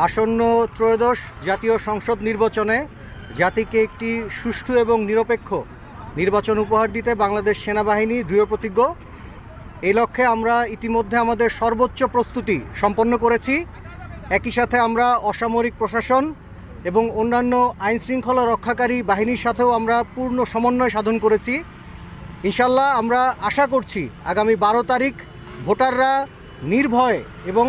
আসন্ন ত্রয়োদশ জাতীয় সংসদ নির্বাচনে জাতিকে একটি সুষ্ঠু এবং নিরপেক্ষ নির্বাচন উপহার দিতে বাংলাদেশ সেনাবাহিনী দৃঢ়প্রতিজ্ঞ। এই লক্ষ্যে আমরা ইতিমধ্যে আমাদের সর্বোচ্চ প্রস্তুতি সম্পন্ন করেছি। একই সাথে আমরা অসামরিক প্রশাসন এবং অন্যান্য আইনশৃঙ্খলা রক্ষাকারী বাহিনীর সাথেও আমরা পূর্ণ সমন্বয় সাধন করেছি। ইনশাল্লাহ আমরা আশা করছি আগামী 12 তারিখ ভোটাররা নির্ভয়ে এবং